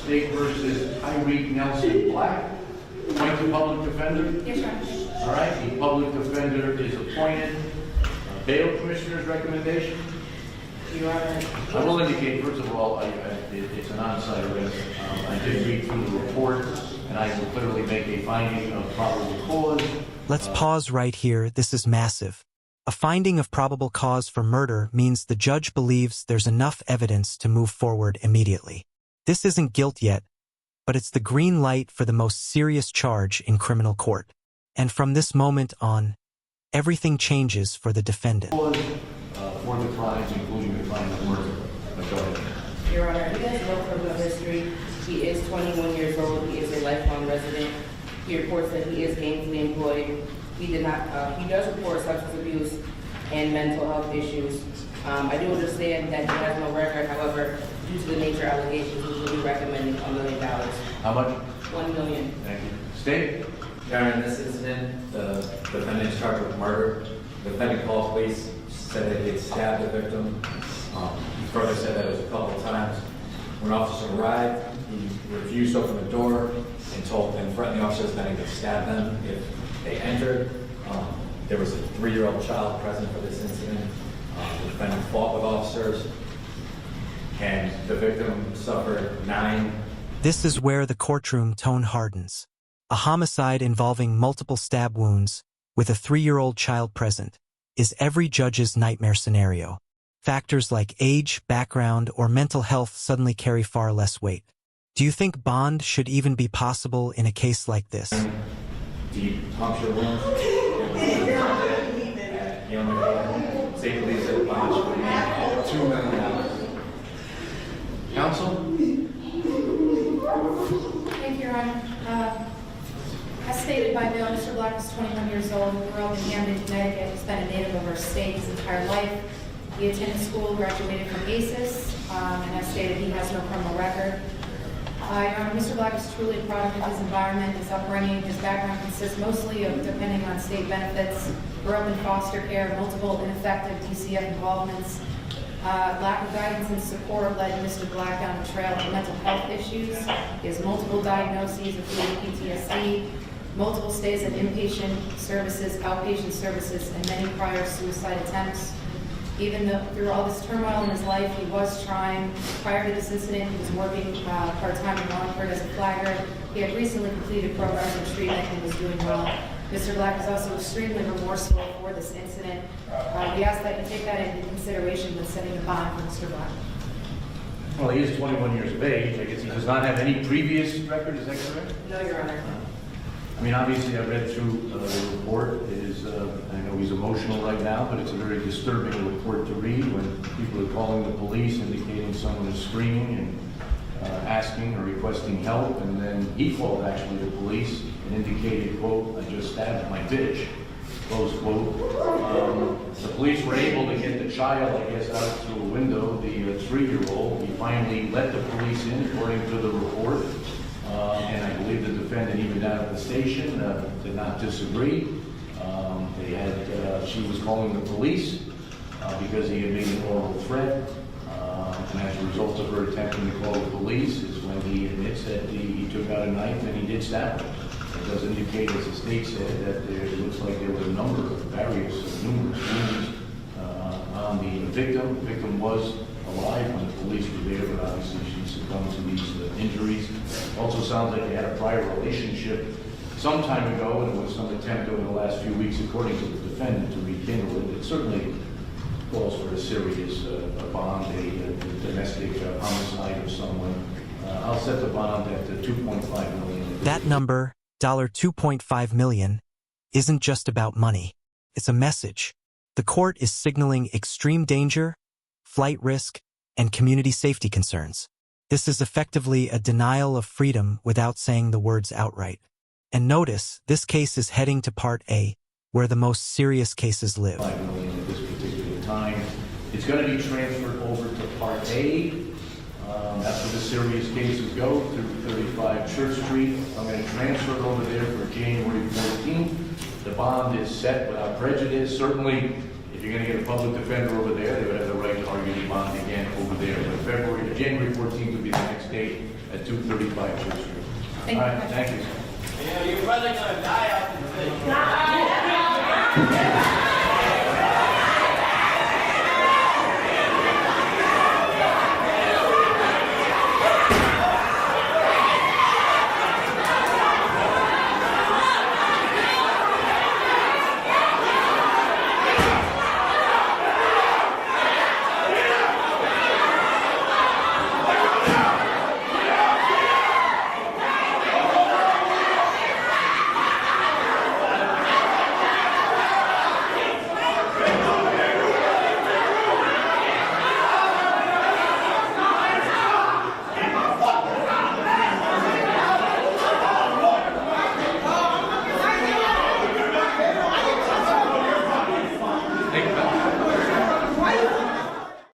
State versus Tyreek Nelson Black. Appoint the public defender. Yes, Your Honor. All right, the public defender is appointed. Bail Commissioner's recommendation. Your Honor. I will indicate, first of all, it's an on-site arrest. I did read through the report, and I will clearly make a finding of probable cause. Let's pause right here. This is massive. A finding of probable cause for murder means the judge believes there's enough evidence to move forward immediately. This isn't guilt yet, but it's the green light for the most serious charge in criminal court. And from this moment on, everything changes for the defendant. For the crimes, including the crime of murder. Go ahead. Your Honor, he has no criminal history. He is 21 years old. He is a lifelong resident. He reports that he is gainfully employed. He does report substance abuse and mental health issues. I do understand that he has no record. However, due to the nature of allegations, we will be recommending $1 million. How much? $1 million. Thank you. State. Your Honor, in this incident, the defendant is charged with murder. The defendant called police, said that he had stabbed the victim. He further said that it was a couple of times. When officers arrived, he refused to open the door and threatened the officers that he would stab them if they entered. There was a 3-year-old child present for this incident. The defendant fought with officers, and the victim suffered 9. This is where the courtroom tone hardens. A homicide involving multiple stab wounds, with a 3-year-old child present, is every judge's nightmare scenario. Factors like age, background, or mental health suddenly carry far less weight. Do you think bond should even be possible in a case like this? Deep puncture wounds. State police said bond should be $2 million. Counsel? Thank you, Your Honor. As stated by Bill, Mr. Black is 21 years old, grew up in Camden, Connecticut. He's been a native of our state his entire life. He attended school, graduated from ACES, and as stated, he has no criminal record. Your Honor, Mr. Black is truly a product of his environment, his upbringing. His background consists mostly of depending on state benefits, grew up in foster care, multiple ineffective DCF involvements. Lack of guidance and support led Mr. Black down the trail of mental health issues. He has multiple diagnoses, including PTSD, multiple stays at inpatient services, outpatient services, and many prior suicide attempts. Even though through all this turmoil in his life, he was trying. Prior to this incident, he was working part-time in Wallingford as a flagger. He had recently completed programs in treatment and was doing well. Mr. Black is also extremely remorseful for this incident. We ask that you take that into consideration when setting a bond for Mr. Black. Well, he is 21 years of age. I guess he does not have any previous record. Is that correct? No, Your Honor. I mean, obviously, I read through the report. It is, I know he's emotional right now, but it's a very disturbing report to read when people are calling the police, indicating someone is screaming and asking or requesting help, and then he called actually the police and indicated, quote, "I just stabbed my bitch," close quote. The police were able to get the child, I guess, out through a window, the 3-year-old. He finally let the police in, according to the report. And I believe the defendant, even down at the station, did not disagree. She was calling the police because he had made an oral threat. And as a result of her attempting to call the police is when he admits that he took out a knife and he did stab her. It does indicate, as the state said, that it looks like there was a number of numerous wounds on the victim. The victim was alive when the police were there, but obviously she succumbed to these injuries. Also sounds like they had a prior relationship some time ago, and there was some attempt over the last few weeks, according to the defendant, to rekindle it. It certainly calls for a serious bond, a domestic homicide of someone. I'll set the bond at $2.5 million. That number, $2.5 million, isn't just about money. It's a message. The court is signaling extreme danger, flight risk, and community safety concerns. This is effectively a denial of freedom without saying the words outright. And notice, this case is heading to Part A, where the most serious cases live. $5 million at this particular time. It's going to be transferred over to Part A. That's where the serious cases go, through 35 Church Street. I'm going to transfer it over there for January 14th. The bond is set without prejudice. Certainly, if you're going to get a public defender over there, they would have the right to argue the bond again over there. But January 14th would be the next date at 235 Church Street. Thank you. All right, thank you. Yeah, your brother gonna die out in the